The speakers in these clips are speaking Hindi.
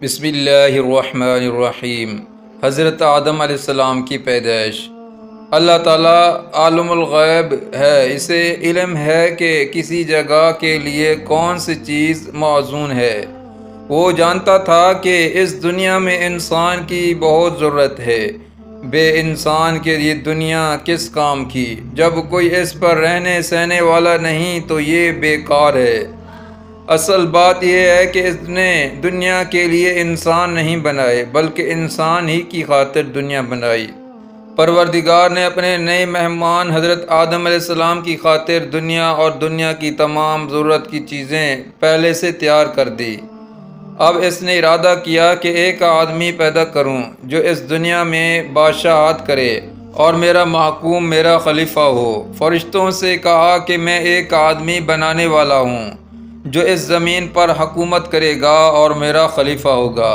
बिस्मिल्लाहिर्रहमानिर्रहीम। हज़रत आदम अलैहिस्सलाम की पैदाइश। अल्लाह ताला आलिमुल ग़ैब है, इसे इल्म है कि किसी जगह के लिए कौन सी चीज़ मौज़ून है। वो जानता था कि इस दुनिया में इंसान की बहुत ज़रूरत है। बे इंसान के लिए दुनिया किस काम की, जब कोई इस पर रहने सहने वाला नहीं तो ये बेकार है। असल बात यह है कि इसने दुनिया के लिए इंसान नहीं बनाए, बल्कि इंसान ही की खातिर दुनिया बनाई। परवरदिगार ने अपने नए मेहमान हज़रत आदम अलैहिस्सलाम की खातिर दुनिया और दुनिया की तमाम ज़रूरत की चीज़ें पहले से तैयार कर दी। अब इसने इरादा किया कि एक आदमी पैदा करूं जो इस दुनिया में बादशाहत करे और मेरा महकूम, मेरा खलीफा हो। फरिश्तों से कहा कि मैं एक आदमी बनाने वाला हूँ जो इस ज़मीन पर हुकूमत करेगा और मेरा खलीफा होगा।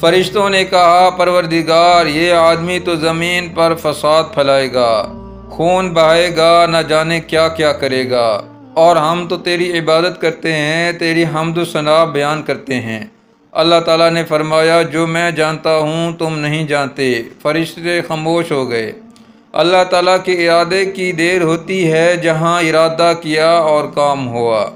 फरिश्तों ने कहा, परवरदिगार, ये आदमी तो ज़मीन पर फसाद फैलाएगा, खून बहाएगा, न जाने क्या क्या करेगा, और हम तो तेरी इबादत करते हैं, तेरी हम्द सना बयान करते हैं। अल्लाह ताला ने फरमाया, जो मैं जानता हूँ तुम नहीं जानते। फरिश्ते खामोश हो गए। अल्लाह ताला के इरादे की देर होती है, जहाँ इरादा किया और काम हुआ।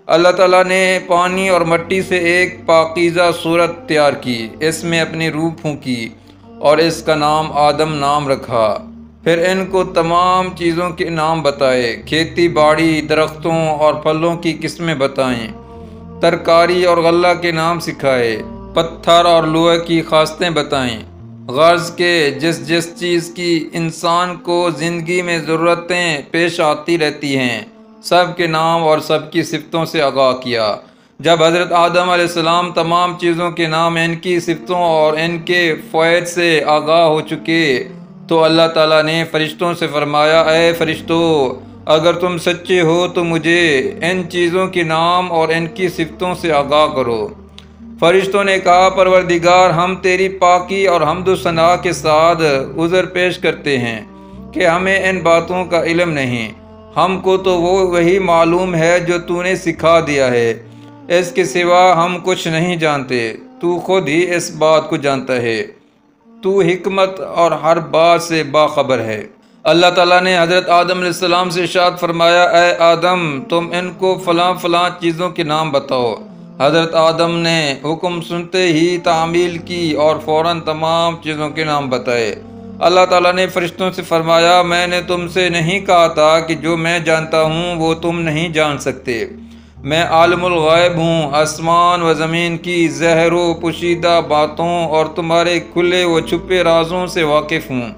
अल्लाह ताला ने पानी और मिट्टी से एक पाकीज़ा सूरत तैयार की, इसमें अपनी रूह फूंकी और इसका नाम आदम नाम रखा। फिर इनको तमाम चीज़ों के नाम बताए, खेती बाड़ी, दरख्तों और फलों की किस्में बताएं, तरकारी और गल्ला के नाम सिखाए, पत्थर और लोहे की खास्तें बताएं। गर्ज के जिस जिस चीज़ की इंसान को ज़िंदगी में ज़रूरतें पेश आती रहती हैं, सब के नाम और सब की सिफ़तों से आगाह किया। जब हज़रत आदम अलैहिस्सलाम तमाम चीज़ों के नाम, इनकी सिफ़तों और इनके फ़वाइद से आगाह हो चुके तो अल्लाह ताला ने फ़रिश्तों से फ़रमाया, ऐ फ़रिश्तों, अगर तुम सच्चे हो तो मुझे इन चीज़ों के नाम और इनकी सिफ़तों से आगाह करो। फ़रिश्तों ने कहा, परवरदिगार, हम तेरी पाकी और हम्द सना के साथ उज़र पेश करते हैं कि हमें इन बातों का इल्म नहीं। हमको तो वो वही मालूम है जो तूने सिखा दिया है, इसके सिवा हम कुछ नहीं जानते। तू खुद ही इस बात को जानता है, तू हिकमत और हर बात से बाखबर है। अल्लाह ताला ने हज़रत आदम अलैहिस्सलाम से इरशाद फरमाया, ए आदम, तुम इनको फ़लाँ फ़लाँ चीज़ों के नाम बताओ। हज़रत आदम ने हुक्म सुनते ही तामील की और फ़ौरन तमाम चीज़ों के नाम बताए। अल्लाह ताला ने फ़रिश्तों से फरमाया, मैंने तुमसे नहीं कहा था कि जो मैं जानता हूँ वो तुम नहीं जान सकते। मैं आलिमुल ग़ैब हूँ, आसमान व ज़मीन की ज़ाहिर व पोशीदा बातों और तुम्हारे खुले व छुपे राज़ों से वाकिफ़ हूँ।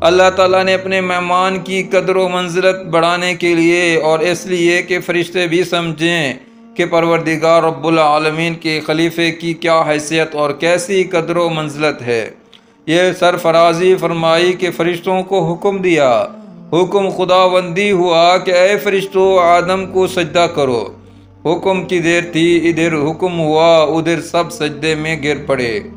अल्लाह ताला ने अपने मेहमान की कदर व मंज़िलत बढ़ाने के लिए और इसलिए कि फ़रिश्ते भी समझें कि परवरदिगार रब्बुल आलमीन के खलीफे की क्या हैसियत और कैसी कदर व मंज़िलत है, ये सरफराजी फरमाई कि फ़रिश्तों को हुक्म दिया। हुक्म खुदाबंदी हुआ कि ऐ फ़रिश्तों, आदम को सजदा करो। हुक्म की देर थी, इधर हुक्म हुआ, उधर सब सजदे में गिर पड़े,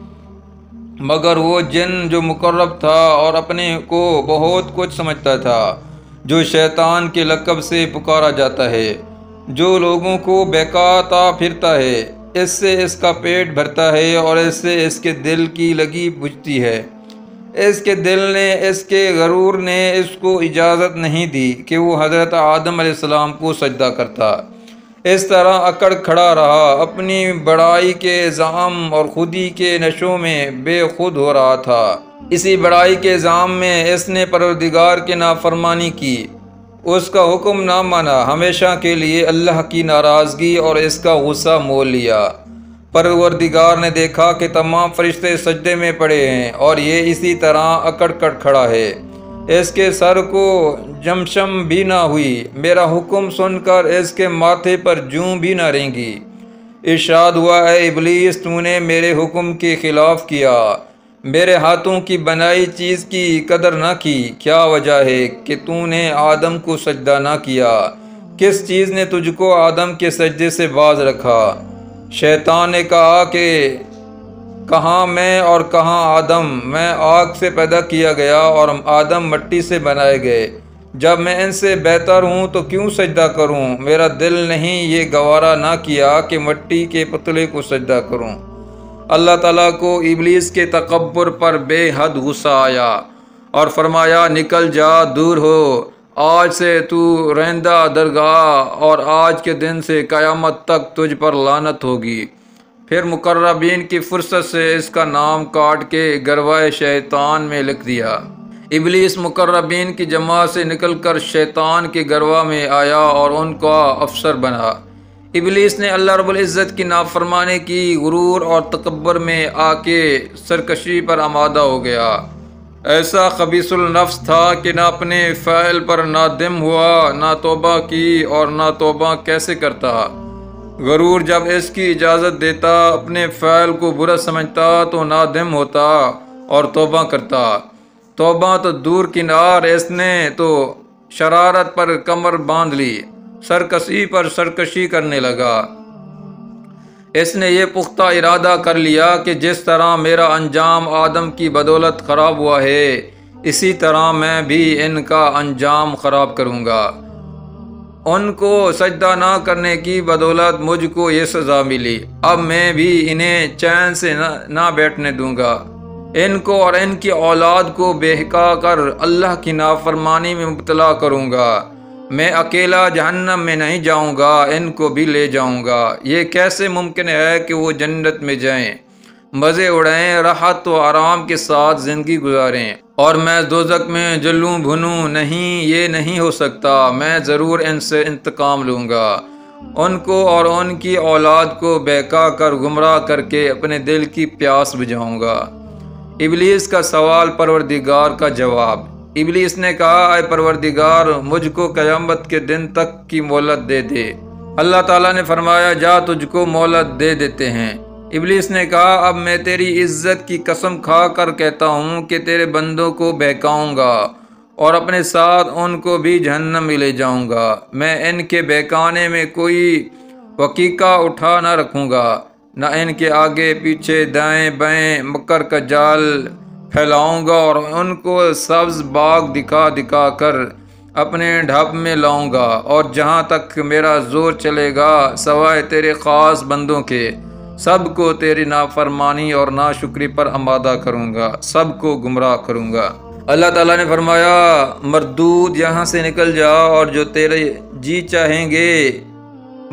मगर वो जिन जो मुकर्रब था और अपने को बहुत कुछ समझता था, जो शैतान के लक़ब से पुकारा जाता है, जो लोगों को बहकाता फिरता है, इससे इसका पेट भरता है और इससे इसके दिल की लगी बुझती है। इसके दिल ने, इसके गरूर ने इसको इजाज़त नहीं दी कि वो हज़रत आदम अलैहिस्सलाम को सजदा करता। इस तरह अकड़ खड़ा रहा, अपनी बड़ाई के ज़ाम और खुदी के नशों में बेखुद हो रहा था। इसी बड़ाई के ज़ाम में इसने परवरदिगार की नाफरमानी की, उसका हुक्म ना माना, हमेशा के लिए अल्लाह की नाराज़गी और इसका गुस्सा मोल लिया। परवरदिगार ने देखा कि तमाम फरिश्ते सजदे में पड़े हैं और ये इसी तरह अकड़ कर खड़ा है, इसके सर को जमशम भी ना हुई, मेरा हुक्म सुनकर इसके माथे पर जूं भी ना रेंगी। इरशाद हुआ, ऐ इब्लीस, तूने मेरे हुक्म के खिलाफ किया, मेरे हाथों की बनाई चीज़ की कदर ना की। क्या वजह है कि तूने आदम को सजदा ना किया? किस चीज़ ने तुझको आदम के सजदे से बाज रखा? शैतान ने कहा कि कहाँ मैं और कहाँ आदम, मैं आग से पैदा किया गया और आदम मिट्टी से बनाए गए। जब मैं इनसे बेहतर हूँ तो क्यों सजदा करूँ? मेरा दिल नहीं ये गवारा ना किया कि मिट्टी के पुतले को सजदा करूँ। अल्लाह ताला को इब्लीस के तकब्बुर पर बेहद गुस्सा आया और फरमाया, निकल जा, दूर हो, आज से तू रहंदा दरगाह और आज के दिन से क़यामत तक तुझ पर लानत होगी। फिर मुकर्रबीन की फुर्सत से इसका नाम काट के गरवाए शैतान में लिख दिया। इब्लीस मुकर्रबीन की जमात से निकलकर शैतान के गरवा में आया और उनका अफसर बना। इब्लीस ने अल्लाह रब्बुल इज़्ज़त की नाफरमानी की, गुरूर और तकब्बुर में आके सरकशी पर आमादा हो गया। ऐसा खबीसुल नफ्स था कि ना अपने फ़ैल पर नादिम हुआ, ना तौबा की और ना तौबा कैसे करता। गरूर जब इसकी इजाज़त देता, अपने फ़ैल को बुरा समझता तो नादिम होता और तौबा करता। तौबा तो दूर किनार, इसने तो शरारत पर कमर बांध ली, सरकशी पर सरकशी करने लगा। इसने ये पुख्ता इरादा कर लिया कि जिस तरह मेरा अंजाम आदम की बदौलत ख़राब हुआ है, इसी तरह मैं भी इनका अंजाम ख़राब करूँगा। उनको सजदा ना करने की बदौलत मुझको ये सज़ा मिली, अब मैं भी इन्हें चैन से ना बैठने दूंगा। इनको और इनकी औलाद को बहका कर अल्लाह की नाफरमानी में मुब्तला करूँगा। मैं अकेला जहन्नम में नहीं जाऊँगा, इनको भी ले जाऊँगा। ये कैसे मुमकिन है कि वो जन्नत में जाएं, मज़े उड़ाएं, राहत व आराम के साथ ज़िंदगी गुजारें, और मैं दोज़ख में जलूं भुनूं? नहीं, ये नहीं हो सकता। मैं ज़रूर इनसे इंतकाम लूँगा। उनको और उनकी औलाद को बहका कर गुमराह करके अपने दिल की प्यास बुझाऊँगा। इब्लीस का सवाल, परवरदिगार का जवाब। इब्लीस ने कहा, ऐ परवरदिगार, मुझको क़यामत के दिन तक की मोहलत दे दे। अल्लाह ताला ने फरमाया, जा, तुझको मोहलत दे देते हैं। इब्लीस ने कहा, अब मैं तेरी इज़्ज़त की कसम खा कर कहता हूँ कि तेरे बंदों को बहकाऊँगा और अपने साथ उनको भी जहन्नम में ले जाऊँगा। मैं इनके बहकाने में कोई वकीका उठा न रखूँगा, न इनके आगे पीछे दाएं बाएं मकर का जाल फैलाऊँगा और उनको सब्ज़ बाग दिखा दिखा कर अपने ढाब में लाऊँगा। और जहाँ तक मेरा जोर चलेगा, सवाए तेरे ख़ास बंदों के, सबको तेरी नाफरमानी और नाशुक्री पर आमादा करूँगा, सबको गुमराह करूँगा। अल्लाह ताला ने फरमाया, मरदूद, यहाँ से निकल जा और जो तेरे जी चाहेंगे,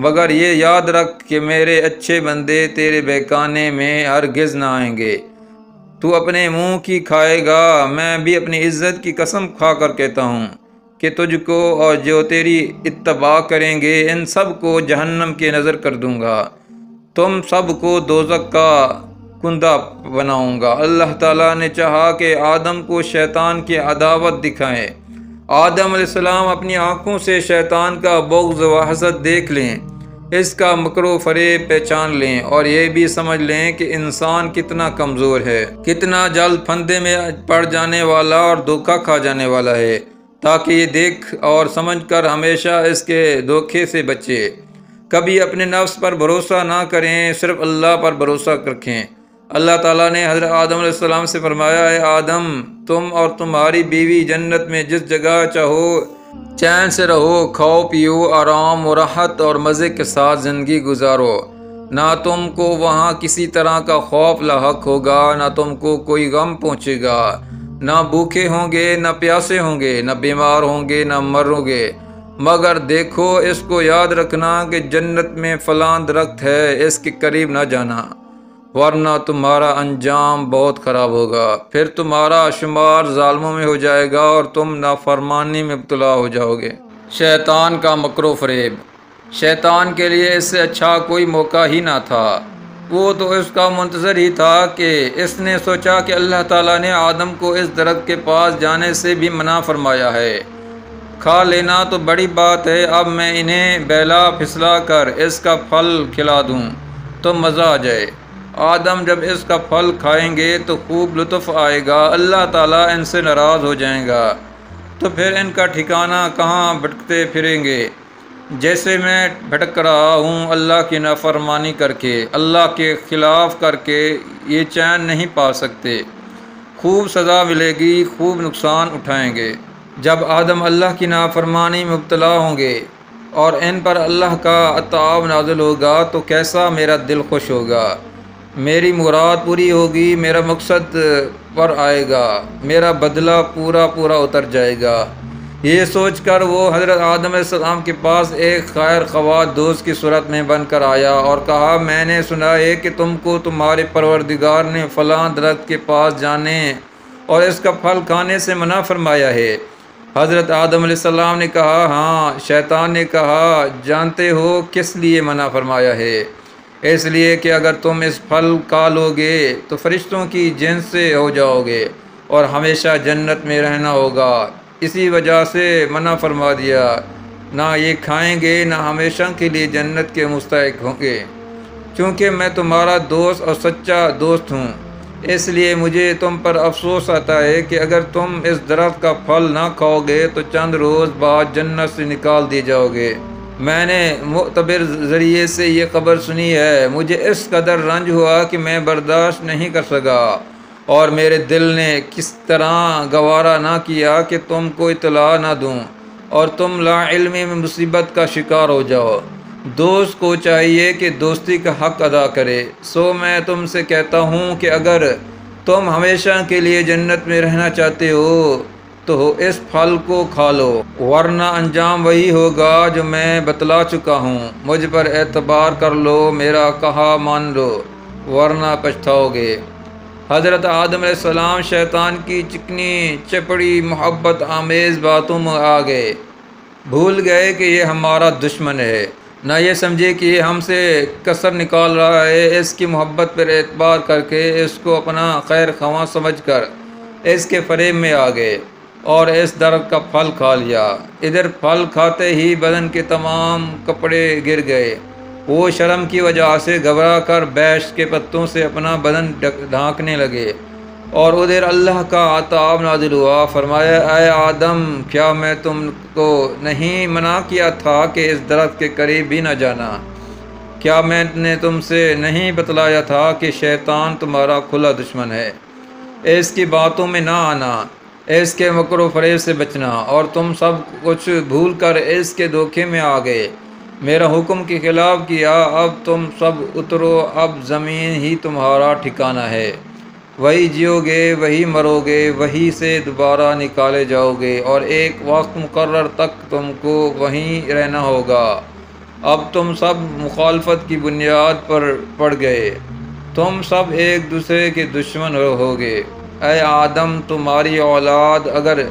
मगर ये याद रख कि मेरे अच्छे बंदे तेरे बहकाने में हरगिज़ ना आएंगे। तू अपने मुँह की खाएगा। मैं भी अपनी इज़्ज़त की कसम खा कर कहता हूँ कि तुझको और जो तेरी इत्तबा करेंगे, इन सब को जहन्नम के नज़र कर दूँगा। तुम सबको दोज़ख का कुंदा बनाऊँगा। अल्लाह ताला ने चाहा कि आदम को शैतान की अदावत दिखाएं। आदम अलैहिस्सलाम अपनी आँखों से शैतान का बुग़्ज़ व हसद देख लें, इसका मकरो फ़रेब पहचान लें और ये भी समझ लें कि इंसान कितना कमज़ोर है, कितना जल्द फंदे में पड़ जाने वाला और धोखा खा जाने वाला है, ताकि ये देख और समझ कर हमेशा इसके धोखे से बचे। कभी अपने नफ्स पर भरोसा ना करें, सिर्फ अल्लाह पर भरोसा रखें। अल्लाह ताला ने हज़रत आदम अलैहिस्सलाम से फरमाया, है आदम, तुम और तुम्हारी बीवी जन्नत में जिस जगह चाहो चैन से रहो, खाओ पियो, आराम व राहत और मज़े के साथ ज़िंदगी गुजारो। ना तुमको वहाँ किसी तरह का खौफ लाहक होगा, ना तुमको कोई गम पहुँचेगा, ना भूखे होंगे, ना प्यासे होंगे, ना बीमार होंगे, ना मरोगे। मगर देखो, इसको याद रखना कि जन्नत में फ़लाँ दरख्त है, इसके करीब ना जाना, वरना तुम्हारा अंजाम बहुत ख़राब होगा। फिर तुम्हारा शुमार ज़ालिमों में हो जाएगा और तुम नाफरमानी में मुब्तला हो जाओगे। शैतान का मकरो फ़रेब। शैतान के लिए इससे अच्छा कोई मौका ही ना था। वो तो इसका मुंतज़र ही था कि इसने सोचा कि अल्लाह ताला ने आदम को इस दरख्त के पास जाने से भी मना फरमाया है, खा लेना तो बड़ी बात है, अब मैं इन्हें बहला फिसला कर इसका फल खिला दूँ तो मज़ा आ जाए। आदम जब इसका फल खाएंगे तो खूब लुत्फ़ आएगा, अल्लाह ताला इनसे नाराज़ हो जाएगा, तो फिर इनका ठिकाना कहाँ भटकते फिरेंगे। जैसे मैं भटक रहा हूँ अल्लाह की नाफरमानी करके, अल्लाह के ख़िलाफ़ करके, ये चैन नहीं पा सकते। खूब सज़ा मिलेगी, खूब नुकसान उठाएंगे। जब आदम अल्लाह की नाफरमानी में मुब्तला होंगे और इन पर अल्लाह का अताब नाज़िल होगा तो कैसा मेरा दिल खुश होगा। मेरी मुराद पूरी होगी, मेरा मकसद पर आएगा, मेरा बदला पूरा पूरा उतर जाएगा। ये सोचकर वो हज़रत आदम अलैहिस्सलाम के पास एक खैर ख्वाह दोस्त की सूरत में बनकर आया और कहा, मैंने सुना है कि तुमको तुम्हारे परवरदिगार ने फ़लाँ दरख्त के पास जाने और इसका फल खाने से मना फरमाया है। हज़रत आदम अलैहिस्सलाम ने कहा, हाँ। शैतान ने कहा, जानते हो किस लिए मना फरमाया है? इसलिए कि अगर तुम इस फल खा लोगे तो फरिश्तों की जिन्स से हो जाओगे और हमेशा जन्नत में रहना होगा। इसी वजह से मना फरमा दिया। ना ये खाएंगे ना हमेशा के लिए जन्नत के मुस्तहिक होंगे। क्योंकि मैं तुम्हारा दोस्त और सच्चा दोस्त हूँ, इसलिए मुझे तुम पर अफसोस आता है कि अगर तुम इस दरख्त का फल ना खाओगे तो चंद रोज़ बाद जन्नत से निकाल दिए जाओगे। मैंने मुतबर ज़रिए से ये खबर सुनी है। मुझे इस कदर रंज हुआ कि मैं बर्दाश्त नहीं कर सका और मेरे दिल ने किस तरह गवारा ना किया कि तुमको इत्तला ना दूँ और तुम लाइल्मी में मुसीबत का शिकार हो जाओ। दोस्त को चाहिए कि दोस्ती का हक़ अदा करे। सो मैं तुमसे कहता हूँ कि अगर तुम हमेशा के लिए जन्नत में रहना चाहते हो तो इस फल को खा लो, वरना अंजाम वही होगा जो मैं बतला चुका हूँ। मुझ पर एतबार कर लो, मेरा कहा मान लो, वरना पछताओगे। हज़रत आदम अलैहिस्सलाम शैतान की चिकनी चपड़ी मोहब्बत आमेज़ बातों में आ गए। भूल गए कि ये हमारा दुश्मन है, ना ये समझे कि ये हमसे कसर निकाल रहा है। इसकी मोहब्बत पर एतबार करके इसको अपना खैर ख्वाह समझकर इसके फरेब में आ गए और इस दरख्त का फल खा लिया। इधर फल खाते ही बदन के तमाम कपड़े गिर गए। वो शर्म की वजह से घबरा कर बैश के पत्तों से अपना बदन ढांकने लगे और उधर अल्लाह का आताब नाजिल हुआ। फरमाया, ऐ आदम, क्या मैं तुमको नहीं मना किया था कि इस दरख्त के करीब भी न जाना? क्या मैंने तुमसे नहीं बतलाया था कि शैतान तुम्हारा खुला दुश्मन है? इसकी बातों में ना आना, इसके मकरो फरेब से बचना, और तुम सब कुछ भूल कर इसके धोखे में आ गए, मेरा हुक्म के खिलाफ किया। अब तुम सब उतरो, अब ज़मीन ही तुम्हारा ठिकाना है। वही जियोगे, वही मरोगे, वही से दोबारा निकाले जाओगे और एक वक्त मुकर्रर तक तुमको वहीं रहना होगा। अब तुम सब मुखालफत की बुनियाद पर पड़ गए, तुम सब एक दूसरे के दुश्मन होगे। ऐ आदम, तुम्हारी औलाद अगर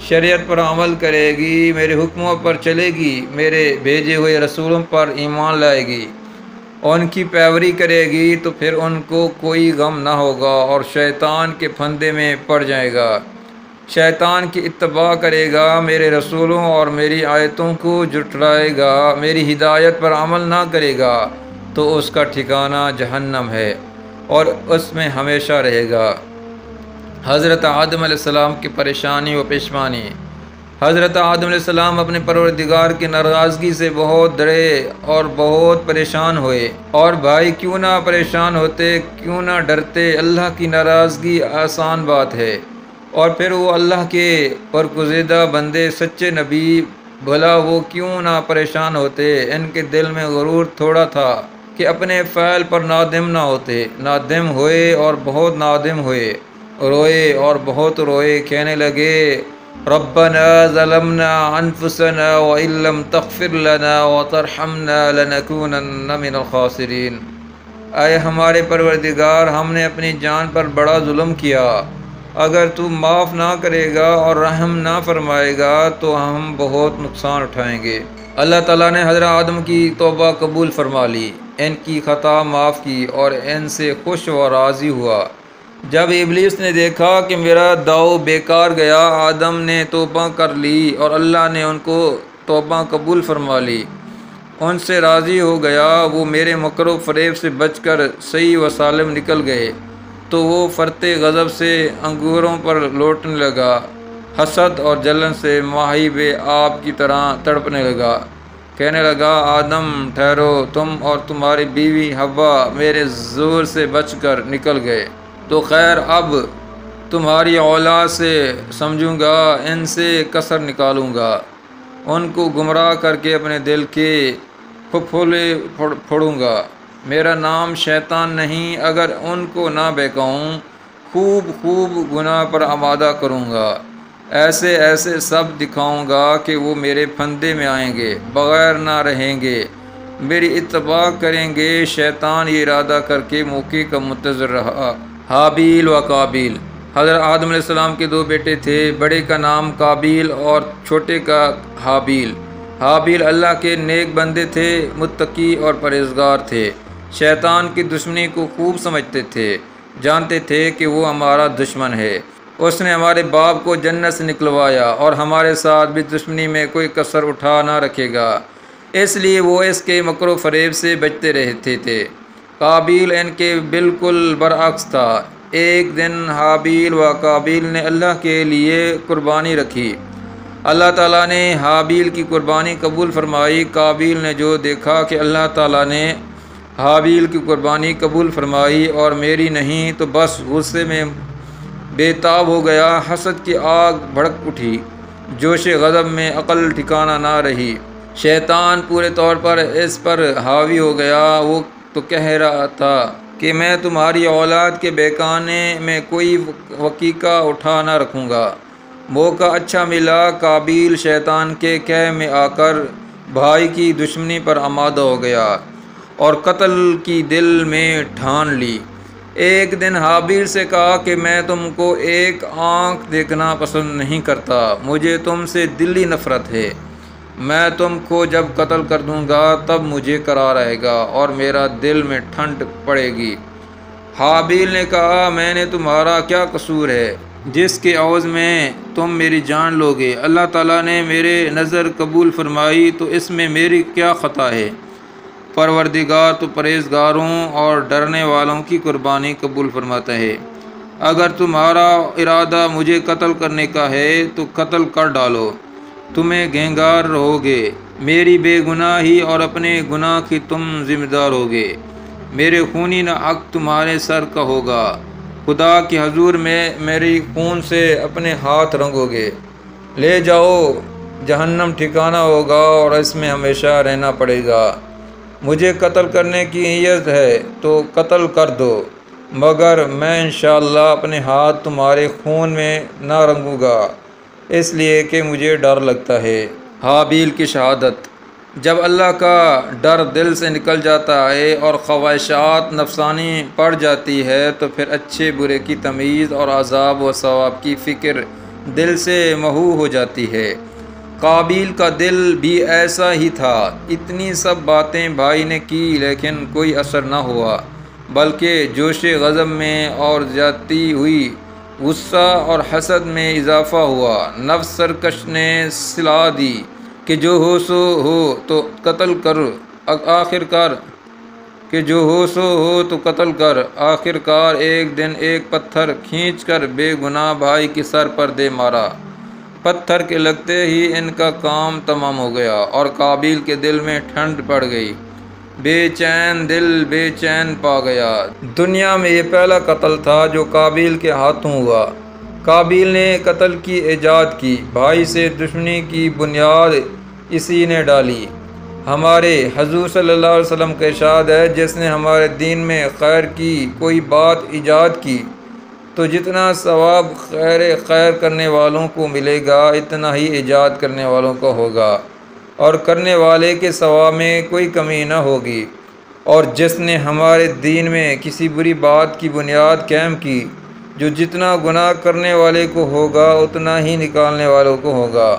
शरीयत पर अमल करेगी, मेरे हुक्मों पर चलेगी, मेरे भेजे हुए रसूलों पर ईमान लाएगी, उनकी पैरवी करेगी, तो फिर उनको कोई गम ना होगा और शैतान के फंदे में पड़ जाएगा। शैतान की इत्तबा करेगा, मेरे रसूलों और मेरी आयतों को जुटलाएगा, मेरी हिदायत पर अमल ना करेगा तो उसका ठिकाना जहन्नम है और उसमें हमेशा रहेगा। हज़रत आदम अलैहिस्सलाम की परेशानी व पेशमानी। हज़रत आदम अलैहिस्सलाम अपने परवरदिगार की नाराज़गी से बहुत डरे और बहुत परेशान हुए। और भाई, क्यों ना परेशान होते, क्यों ना डरते? अल्लाह की नाराज़गी आसान बात है। और फिर वो अल्लाह के परकुज़िदा बंदे, सच्चे नबी, भला वो क्यों ना परेशान होते? इनके दिल में गुरूर थोड़ा था कि अपने फ़ैल पर नादिम ना होते। नादिम हुए और बहुत नादिम हुए, रोए और बहुत रोए, कहने लगे, रब्बना ज़लमना अनफुसना व इल्लम तग़फ़िर लना व तरहमना लनकूनन्ना मिनल ख़ासिरीन। आए हमारे परवरदिगार, हमने अपनी जान पर बड़ा जुल्म किया। अगर तू माफ़ ना करेगा और रहम ना फरमाएगा तो हम बहुत नुकसान उठाएंगे। अल्लाह ताला ने हज़रत आदम की तौबा कबूल फरमा ली, इनकी ख़ता माफ़ की और इनसे खुश व राज़ी हुआ। जब इब्लीस ने देखा कि मेरा दाव बेकार गया, आदम ने तौबा कर ली और अल्लाह ने उनको तौबा कबूल फरमा ली, उनसे राज़ी हो गया। वो मेरे मकरो फ़रेब से बचकर सही व सालिम निकल गए तो वो फ़रते गज़ब से अंगूरों पर लौटने लगा, हसद और जलन से माही बे आब की तरह तड़पने लगा। कहने लगा, आदम ठहरो, तुम और तुम्हारी बीवी हव्वा मेरे ज़ोर से बचकर निकल गए, तो खैर अब तुम्हारी औलाद से समझूंगा, इनसे कसर निकालूंगा, उनको गुमराह करके अपने दिल के फुफोले फोड़ूंगा। मेरा नाम शैतान नहीं, अगर उनको ना बहकाऊँ खूब खूब गुनाह पर आमादा करूँगा। ऐसे ऐसे सब दिखाऊँगा कि वो मेरे फंदे में आएंगे, बग़ैर ना रहेंगे, मेरी इत्तबा करेंगे। शैतान ये इरादा करके मौके का मुंतज़िर रहा। हाबील व काबिल। हज़रत आदम अलैहिस्सलाम के दो बेटे थे, बड़े का नाम काबिल और छोटे का हाबील। हाबील अल्लाह के नेक बंदे थे, मुत्तकी और परहेज़गार थे। शैतान की दुश्मनी को खूब समझते थे, जानते थे कि वो हमारा दुश्मन है। उसने हमारे बाप को जन्नत से निकलवाया और हमारे साथ भी दुश्मनी में कोई कसर उठा ना रखेगा, इसलिए वो इसके मकरो फ़रेब से बचते रहते थे। काबिल इनके बिल्कुल बरअक्स था। एक दिन हाबील व काबिल ने अल्लाह के लिए कुर्बानी रखी। अल्लाह ताला ने हाबील की कुर्बानी कबूल फरमाई। काबिल ने जो देखा कि अल्लाह ताला ने हाबील की कुर्बानी कबूल फरमाई और मेरी नहीं, तो बस गुस्से में बेताब हो गया। हसद की आग भड़क उठी, जोश गज़ब में अक़ल ठिकाना ना रही। शैतान पूरे तौर पर इस पर हावी हो गया। वो तो कह रहा था कि मैं तुम्हारी औलाद के बहकाने में कोई वकीका उठा ना रखूँगा। मौका अच्छा मिला। काबिल शैतान के कह में आकर भाई की दुश्मनी पर आमादा हो गया और कत्ल की दिल में ठान ली। एक दिन हाबील से कहा कि मैं तुमको एक आँख देखना पसंद नहीं करता, मुझे तुमसे दिली नफ़रत है। मैं तुमको जब कत्ल कर दूंगा तब मुझे करार आएगा और मेरा दिल में ठंड पड़ेगी। हाबील ने कहा, मैंने तुम्हारा क्या कसूर है जिसके अवज़ में तुम मेरी जान लोगे? अल्लाह ताला ने मेरे नज़र कबूल फरमाई तो इसमें मेरी क्या ख़ता है? परवरदिगार तो परहेज़गारों और डरने वालों की कुर्बानी कबूल फरमाता है। अगर तुम्हारा इरादा मुझे कत्ल करने का है तो कत्ल कर डालो, तुम्हें घेंगार रहोगे। मेरी बेगुनाही और अपने गुनाह की तुम ज़िम्मेदार होगे। मेरे खूनी न हक़ तुम्हारे सर का होगा। खुदा के हजूर में मेरी खून से अपने हाथ रंगोगे। ले जाओ, जहन्नम ठिकाना होगा और इसमें हमेशा रहना पड़ेगा। मुझे कत्ल करने की नीयत है तो कत्ल कर दो, मगर मैं इंशाअल्लाह अपने हाथ तुम्हारे खून में ना रंगूँगा, इसलिए कि मुझे डर लगता है। हाबील की शहादत। जब अल्लाह का डर दिल से निकल जाता है और ख्वाहिशात नफसानी पड़ जाती है तो फिर अच्छे बुरे की तमीज़ और अज़ाब व सवाब की फ़िक्र दिल से महू हो जाती है। काबिल का दिल भी ऐसा ही था। इतनी सब बातें भाई ने की लेकिन कोई असर न हुआ, बल्कि जोश गज़ब में और ज़्यादती हुई। गुस्सा और हसद में इजाफ़ा हुआ। नफ्स सरकश ने सिला दी कि जो हो सो हो तो कत्ल कर, आखिरकार कि जो हो सो हो तो कत्ल कर। आखिरकार एक दिन एक पत्थर खींचकर बेगुनाह भाई के सर पर दे मारा। पत्थर के लगते ही इनका काम तमाम हो गया और काबिल के दिल में ठंड पड़ गई। बेचैन दिल बेचैन पा गया। दुनिया में ये पहला कत्ल था जो काबिल के हाथों हुआ। काबिल ने कत्ल की ईजाद की। भाई से दुश्मनी की बुनियाद इसी ने डाली। हमारे हजूर सल्लल्लाहु अलैहि वसल्लम का इरशाद है, जिसने हमारे दीन में खैर की कोई बात ईजाद की तो जितना सवाब खैर करने वालों को मिलेगा इतना ही ईजाद करने वालों को होगा और करने वाले के सवाब में कोई कमी न होगी। और जिसने हमारे दीन में किसी बुरी बात की बुनियाद कायम की, जो जितना गुनाह करने वाले को होगा उतना ही निकालने वालों को होगा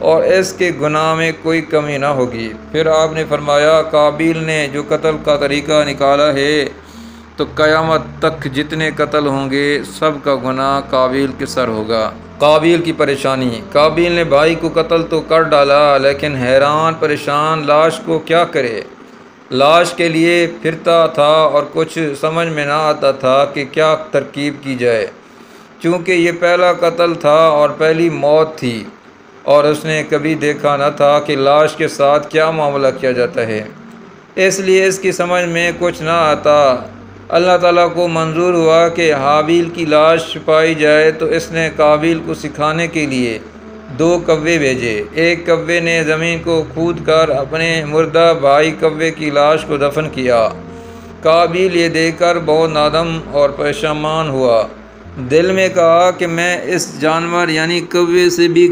और इसके गुनाह में कोई कमी ना होगी। फिर आपने फरमाया, काबिल ने जो कत्ल का तरीक़ा निकाला है तो क़यामत तक जितने कत्ल होंगे सब का गुनाह काबिल के सर होगा। काबिल की परेशानी। काबिल ने भाई को कत्ल तो कर डाला, लेकिन हैरान परेशान लाश को क्या करे। लाश के लिए फिरता था और कुछ समझ में ना आता था कि क्या तरकीब की जाए, चूँकि ये पहला कत्ल था और पहली मौत थी और उसने कभी देखा न था कि लाश के साथ क्या मामला किया जाता है, इसलिए इसकी समझ में कुछ ना आता। अल्लाह ताला को मंजूर हुआ कि हाबील की लाश छुपाई जाए तो इसने काबिल को सिखाने के लिए 2 कव्वे भेजे। एक कव्वे ने ज़मीन को खूद कर अपने मुर्दा भाई कव्वे की लाश को दफन किया काबिल ये देखकर बहुत नादम और परेशान हुआ। दिल में कहा कि मैं इस जानवर यानी कौवे से भी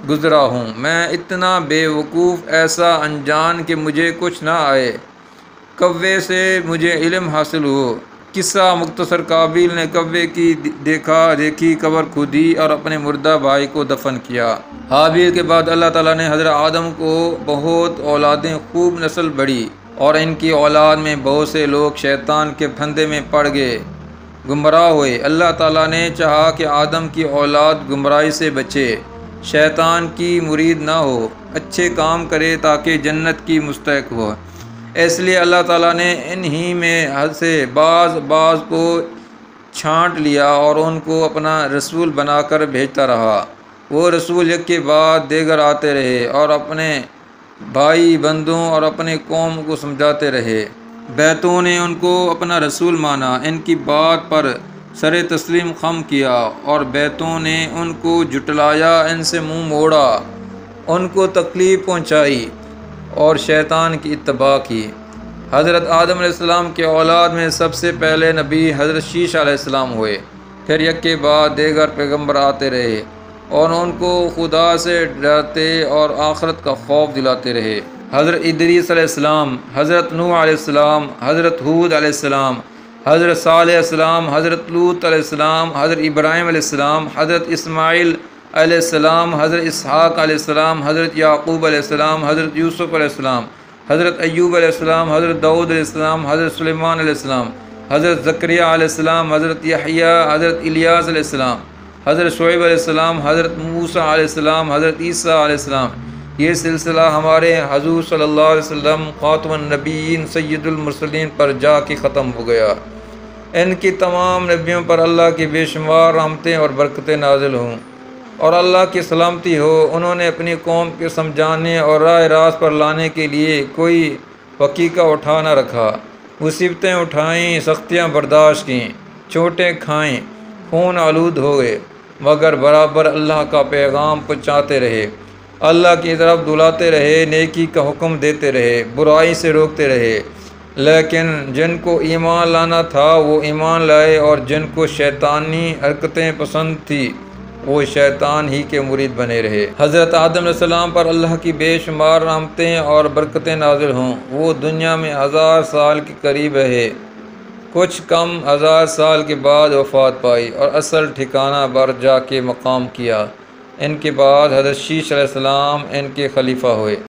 गुज़रा हूँ। मैं इतना बेवकूफ़, ऐसा अनजान कि मुझे कुछ ना आए। कौवे से मुझे इल्म हासिल हो। किस्सा मुख्तसर, काबिल ने कौवे की देखी कब्र खुदी और अपने मुर्दा भाई को दफन किया। हाबिल के बाद अल्लाह ताला ने हज़रत आदम को बहुत औलादें, खूब नस्ल बढ़ी और इनकी औलाद में बहुत से लोग शैतान के फंदे में पड़ गए, गुमराह हुए। अल्लाह ताला ने चाहा कि आदम की औलाद गुमराही से बचे, शैतान की मुरीद ना हो, अच्छे काम करे ताकि जन्नत की मुस्तहिक हो। इसलिए अल्लाह ताला ने इन्हीं में से बाज़ को छांट लिया और उनको अपना रसूल बनाकर भेजता रहा। वो रसूल एक के बाद दीगर आते रहे और अपने भाई बंदों और अपने कौम को समझाते रहे। बैतों ने उनको अपना रसूल माना, इनकी बात पर सरे तस्लीम खम किया और बैतों ने उनको जुटलाया, इनसे मुंह मोड़ा, उनको तकलीफ़ पहुंचाई और शैतान की इत्तबा की। हज़रत आदम अलैहिस्सलाम के औलाद में सबसे पहले नबी हज़रत शीश अलैहिस्सलाम हुए। फिर एक के बाद दीगर पैगम्बर आते रहे और उनको खुदा से डरते और आखिरत का खौफ दिलाते रहे। हज़रत इदरीस अलैहिस्सलाम, हज़रत नूह अलैहिस्सलाम, हज़रत हूद अलैहिस्सलाम, हज़रत सालेह अलैहिस्सलाम, हज़रत लूत अलैहिस्सलाम, हज़रत इब्राहीम अलैहिस्सलाम, हज़रत इस्माइल अलैहिस्सलाम, हज़रत इसहाक़ अलैहिस्सलाम, हज़रत याक़ूब अलैहिस्सलाम, हज़रत यूसुफ़ अलैहिस्सलाम, हज़रत अय्यूब अलैहिस्सलाम, हज़रत दाऊद अलैहिस्सलाम, हज़रत सुलेमान अलैहिस्सलाम, हज़रत ज़करिया अलैहिस्सलाम, हज़रत यहया, हज़रत इलियास अलैहिस्सलाम, हज़रत शुएब अलैहिस्सलाम, हज़रत मूसा अलैहिस्सलाम, हज़रत ईसा अलैहिस्सलाम। ये सिलसिला हमारे हज़ूर सल्लल्लाहु अलैहि वसल्लम ख़ातमुन नबीयीन सय्यदुल मुरसलीन पर जाके ख़त्म हो गया। इनकी तमाम नबियों पर अल्लाह की बेशुमार रहमतें और बरकतें नाजिल हों और अल्लाह की सलामती हो। उन्होंने अपनी कौम के समझाने और राह रास्त पर लाने के लिए कोई वकीका उठा न रखा। मुसीबतें उठाईं, सख्तियाँ बर्दाश्त की, चोटें खाएँ, खून आलूद हो गए, मगर बराबर अल्लाह का पैगाम पहुँचाते रहे, अल्लाह की तरफ दुलाते रहे, नेकी का हुक्म देते रहे, बुराई से रोकते रहे। लेकिन जिनको ईमान लाना था वो ईमान लाए और जिनको शैतानी हरकतें पसंद थी वो शैतान ही के मुरीद बने रहे। हज़रत आदम अलैहिस्सलाम पर अल्लाह की बेशुमार रहमतें और बरकतें नाजिल हों। वो दुनिया में 1000 साल के करीब रहे, कुछ कम 1000 साल के बाद वफ़ात पाई और असल ठिकाना पर जाके मकाम किया। इनके बाद हज़रत शीश अलैहिस्सलाम इनके खलीफा हुए।